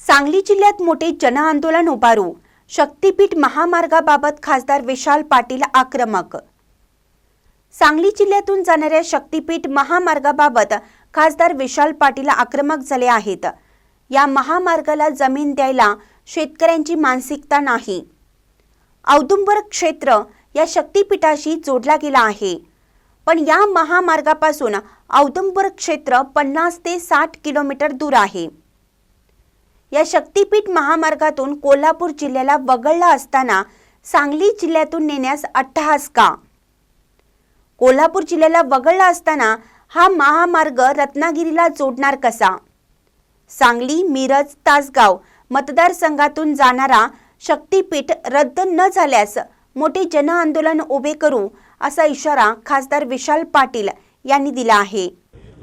सांगली जिल्ह्यात मोठे जनआंदोलन उभारू, शक्तीपीठ महामार्गाबाबत खासदार विशाल पाटील आक्रमक। सांगली जिल्ह्यातून जाणाऱ्या शक्तीपीठ महामार्गाबाबत खासदार विशाल पाटील आक्रमक झाले आहेत। या महामार्गाला जमीन द्यायला शेतकऱ्यांची मानसिकता नाही। औदुंबर क्षेत्र या शक्तीपीठाशी जोडला गेला आहे, पण या महामार्गापासून औदुंबर क्षेत्र 50 ते 60 किलोमीटर दूर आहे। या शक्तीपीठ महामार्गातून कोल्हापूर जिल्ह्याला वगळला असताना सांगली जिल्ह्यातून नेण्यास अट्टहास का? कोल्हापूर जिल्ह्याला वगळला असताना हा महामार्ग रत्नागिरीला जोडणार कसा? सांगली, मिरज, तासगाव मतदारसंघातून जाणारा शक्तीपीठ रद्द न झाल्यास मोठे जनआंदोलन उभे करू, असा इशारा खासदार विशाल पाटील यांनी दिला आहे।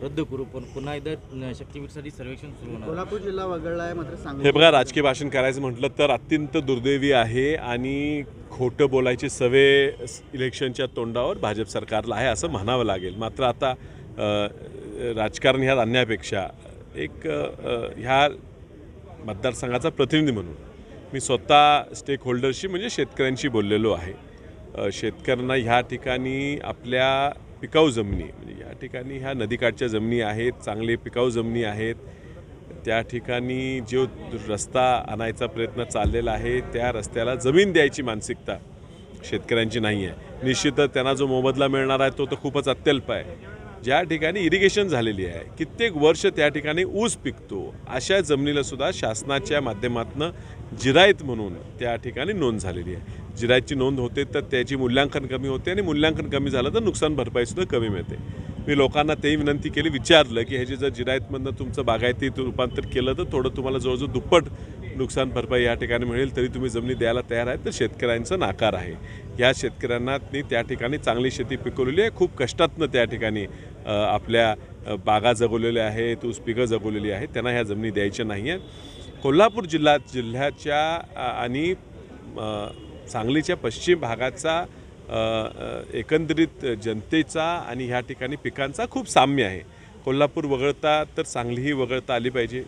रद्द करू, पण पुन्हा एकदा शक्तीपीठसाठी सर्वेक्षण सुरू होणार। कोल्हापूर जिल्हा वगळला आहे, मात्र सांगली हे बघा, राजकीय भाषण करायचं म्हटलं तर अत्यंत दुर्दैवी आहे आणि खोटं बोलायची सवय इलेक्शनच्या तोंडावर भाजप सरकारला आहे असं म्हणावं लागेल। मात्र आता राजकारण ह्यात आणण्यापेक्षा एक ह्या मतदारसंघाचा प्रतिनिधी म्हणून मी स्वतः स्टेक होल्डरशी म्हणजे शेतकऱ्यांशी बोललेलो आहे। शेतकऱ्यांना ह्या ठिकाणी आपल्या पिकाऊ जमिनी म्हणजे या ठिकाणी ह्या नदीकाठच्या जमिनी आहेत, चांगले पिकाऊ जमिनी आहेत। त्या ठिकाणी जो रस्ता आणायचा प्रयत्न चाललेला आहे त्या रस्त्याला जमीन द्यायची मानसिकता शेतकऱ्यांची नाही आहे। निश्चितच त्यांना जो मोबदला मिळणार आहे तो तर खूपच अत्यल्प आहे। ज्या ठिकाणी इरिगेशन झालेली आहे, कित्येक वर्ष त्या ठिकाणी ऊस पिकतो, अशा जमिनीला सुद्धा शासनाच्या माध्यमातून जिरायत म्हणून त्या ठिकाणी नोंद झालेली आहे। जिरायतची नोंद होते तर त्याची मूल्यांकन कमी होते आणि मूल्यांकन कमी झालं तर नुकसान भरपाईसुद्धा कमी मिळते। मी लोकांना तेही विनंती केली, विचारलं की ह्याची जर जिरायतमधनं तुमचं बागायतीत रूपांतर केलं तर थोडं तुम्हाला जवळजवळ दुप्पट नुकसान भरपाई या ठिकाणी मिळेल, तरी तुम्ही जमिनी द्यायला तयार आहेत? तर शेतकऱ्यांचा नाकार आहे। या शेतकऱ्यांना त्या ठिकाणी चांगली शेती पिकवलेली आहे, खूप कष्टातनं त्या ठिकाणी आपल्या बागा जगवलेल्या आहेत, ऊस पिकं जगवलेली आहेत, त्यांना ह्या जमिनी द्यायच्या नाही आहेत। कोल्हापूर जिल्ह्याच्या आणि सांगलीच्या पश्चिम भागाचा एकंदरीत जनतेचा आणि ह्या ठिकाणी पिकांचा खूप साम्य आहे। कोल्हापूर वगळता तर सांगलीही वगळता आली पाहिजे।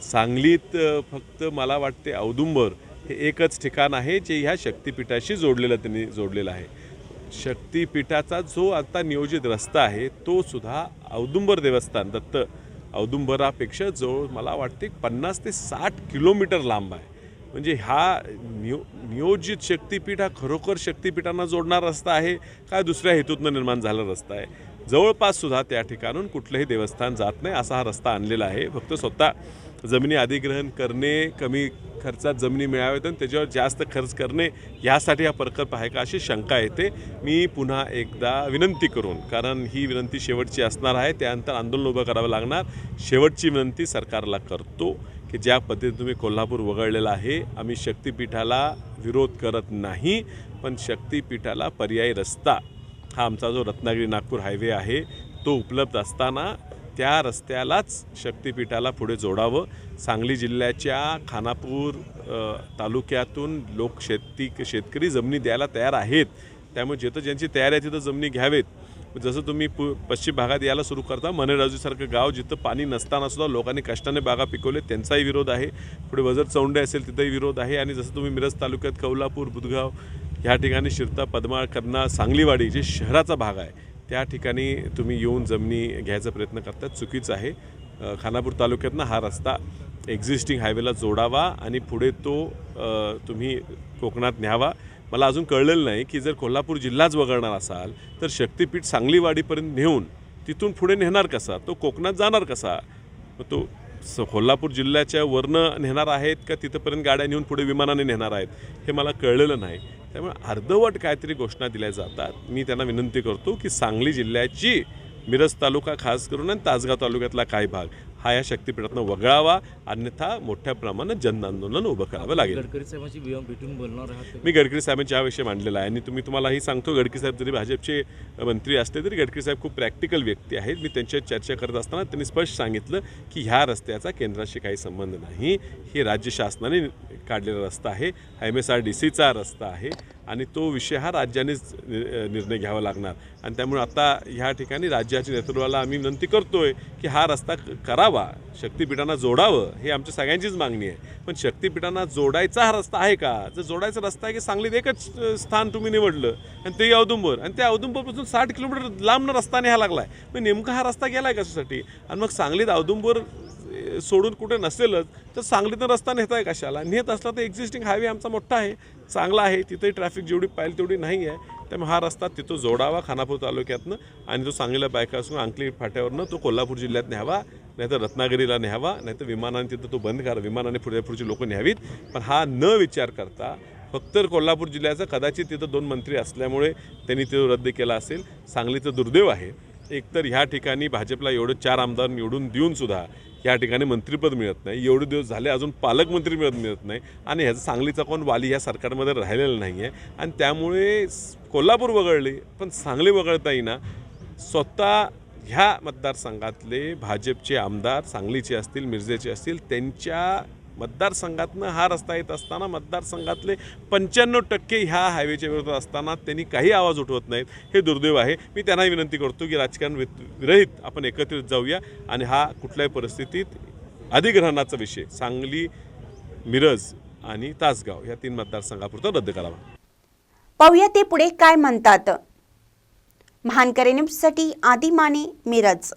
सांगलीत फक्त मला वाटते औदुंबर हे एकच ठिकाण आहे जे ह्या शक्तीपीठाशी जोडलेलं आहे। शक्तीपीठाचा जो आता नियोजित रस्ता आहे तो सुद्धा औदुंबर देवस्थान दत्त औदुंबरापेक्षा जवळ मला वाटते 50 ते 60 किलोमीटर लांब आहे। म्हणजे हा नियोजित शक्तीपीठ हा खरोखर शक्तीपीठांना जोडणारा रस्ता आहे का दुसऱ्या हेतूतनं निर्माण झालेला रस्ता आहे? जवळपास सुद्धा त्या ठिकाणून कुठलंही देवस्थान जात नाही असा हा रस्ता आणलेला आहे। फक्त स्वतः जमिनी अधिग्रहण करणे, कमी खर्चात जमिनी मिळाव्यात आणि त्याच्यावर जास्त खर्च करणे यासाठी हा प्रकल्प आहे का अशी शंका येते। मी पुन्हा एकदा विनंती करून, कारण ही विनंती शेवटची असणार आहे, त्यानंतर आंदोलन उभं करावं लागणार, शेवटची विनंती सरकारला करतो की ज्या पद्धतीने तुम्ही कोल्हापूर वगळलेला आहे, आम्ही शक्तीपीठाला विरोध करत नाही, पण शक्तीपीठाला पर्यायी रस्ता हा आमचा जो रत्नागिरी नागपूर हायवे आहे तो उपलब्ध असताना त्या रस्त्यालाच शक्तीपीठाला पुढे जोडावं। सांगली जिल्ह्याच्या खानापूर तालुक्यातून लोक शेतकरी जमिनी द्यायला तयार आहेत, त्यामुळे जिथं ज्यांची तयारी आहे तिथं जमिनी घ्यावेत। जसं तुम्ही पश्चिम भागात यायला सुरू करता, मनेराजूसारखं गाव जिथं पाणी नसताना सुद्धा लोकांनी कष्टाने बागा पिकवले, त्यांचाही विरोध आहे। पुढे वजर चौंडे असेल तिथंही विरोध आहे। आणि जसं तुम्ही मिरज तालुक्यात कौलापूर, बुधगाव ह्या ठिकाणी शिरता, पद्माळ, कन्ना, सांगलीवाडी जे शहराचा भाग आहे त्या ठिकाणी तुम्ही येऊन जमिनी घ्यायचा प्रयत्न करतात, चुकीचं आहे। खानापूर तालुक्यातनं हा रस्ता एक्झिस्टिंग हायवेला जोडावा आणि पुढे तो तुम्ही कोकणात न्यावा। मला अजून कळलेलं नाही की जर कोल्हापूर जिल्हाच वगळणार असाल तर शक्तीपीठ सांगलीवाडीपर्यंत नेऊन तिथून पुढे नेणार कसा? तो कोकणात जाणार कसा? तो कोल्हापूर जिल्ह्याच्या वरनं नेणार आहेत का तिथंपर्यंत गाड्या नेऊन पुढे विमानाने नेणार आहेत हे मला कळलेलं नाही। त्यामुळे अर्धवट काहीतरी घोषणा दिल्या जातात। मी त्यांना विनंती करतो की सांगली जिल्ह्याची मिरज तालुका खास करून आणि तासगाव तालुक्यातला काही भाग हा या शक्तीपीठातनं वगळावा, अन्यथा मोठ्या प्रमाणात जनआंदोलन उभं करावं लागेल। गडकरी साहेबांशी भेटून बोलणार आहात? मी गडकरी साहेबांच्या हा विषय मांडलेला आहे आणि तुम्हालाही सांगतो, गडकरी साहेब जरी भाजपचे मंत्री असले तरी गडकरी साहेब खूप प्रॅक्टिकल व्यक्ती आहेत। मी त्यांच्याशी चर्चा करत असताना त्यांनी स्पष्ट सांगितलं की ह्या रस्त्याचा केंद्राशी काही संबंध नाही, हे राज्य शासनाने काढलेला रस्ता आहे, MSRDCचा रस्ता आहे आणि तो विषय हा राज्यानेच निर्णय घ्यावा लागणार. आणि त्यामुळे आता ह्या ठिकाणी राज्याच्या नेतृत्वाला आम्ही विनंती करतोय की हा रस्ता करावा, शक्तिपीठांना जोडावं, हे आमच्या सगळ्यांचीच मागणी आहे. पण शक्तिपीठांना जोडायचा हा रस्ता आहे का? जर जोडायचा रस्ता आहे की सांगलीत एकच स्थान तुम्ही निवडलं आणि ते औदुंबर, आणि त्या औदुंबरपासून 60 किलोमीटर लांबनं रस्ता न्यायला लागला आहे. मग नेमका हा रस्ता गेला आहे कशासाठी? आणि मग सांगलीत औदुंबर सोडून कुठे नसेलच तर सांगलीतून रस्ता नेत आहे कशाला? नेत असला तर एक्झिस्टिंग हायवे आमचा मोठा आहे, चांगला आहे, तिथेही ट्रॅफिक जेवढी पाहिजे तेवढी नाही आहे. त्यामुळे हा रस्ता तिथं जोडावा खानापूर तालुक्यातनं, आणि तो सांगलीला बायका असून अंकली फाट्यावरनं तो कोल्हापूर जिल्ह्यात न्यावा, नाहीतर रत्नागिरीला न्यावा, नाहीतर विमानाने तिथं तो बंद करा, विमानाने पुढची लोकं न्यावीत. पण हा न विचार करता फक्त कोल्हापूर जिल्ह्याचा कदाचित तिथं 2 मंत्री असल्यामुळे त्यांनी तो रद्द केला असेल. सांगलीचं दुर्दैव आहे. एकतर ह्या ठिकाणी भाजपला एवढं 4 आमदार निवडून देऊनसुद्धा या ठिकाणी मंत्रिपद मिळत नाही, एवढे दिवस झाले अजून पालकमंत्री मिळत नाही, आणि ह्याचा सांगलीचा कोण वाली ह्या सरकारमध्ये राहिलेला नाही आहे. आणि त्यामुळे कोल्हापूर वगळले पण सांगली वगळता येईना. स्वतः ह्या मतदारसंघातले भाजपचे आमदार सांगलीचे असतील, मिरजेचे असतील, त्यांच्या मतदारसंघातनं हा रस्ता येत असताना मतदारसंघातले 95% ह्या हायवेच्या विरोधात असताना त्यांनी काही आवाज उठवत नाहीत. हे दुर्दैव आहे. मी त्यांना विनंती करतो की राजकारण विरहित आपण एकत्रित जाऊया आणि हा कुठल्याही परिस्थितीत अधिग्रहणाचा विषय सांगली, मिरज आणि तासगाव या 3 मतदारसंघापुरता रद्द करावा. पाहूया ते पुढे काय म्हणतात. महानकरे न्यूजसाठी आदी माने, मिरज.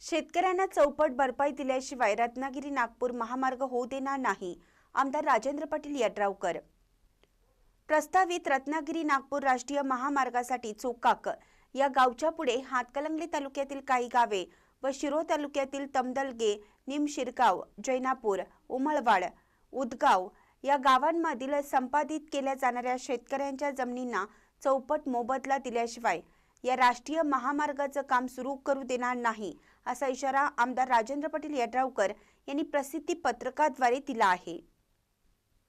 शेतकऱ्यांना चौपट भरपाई दिल्याशिवाय रत्नागिरी नागपूर महामार्ग होऊ देणार नाही, आमदार राजेंद्र पाटील यड्रावकर. प्रस्तावित रत्नागिरी नागपूर राष्ट्रीय महामार्गासाठी चोकाक या गावच्या पुढे हातकणंगले तालुक्यातील काही गावे व शिरोळ तालुक्यातील तमदलगे, निमशिरगाव, जैनापूर, उमळवाड, उदगाव या गावांमधील संपादित केल्या जाणाऱ्या शेतकऱ्यांच्या जमिनींना चौपट मोबदला दिल्याशिवाय या राष्ट्रीय महामार्गाचं काम सुरू करू देणार नाही, असा इशारा आमदार राजेंद्र पाटील यड्रावकर यांनी प्रसिद्धी पत्रकाद्वारे दिला आहे.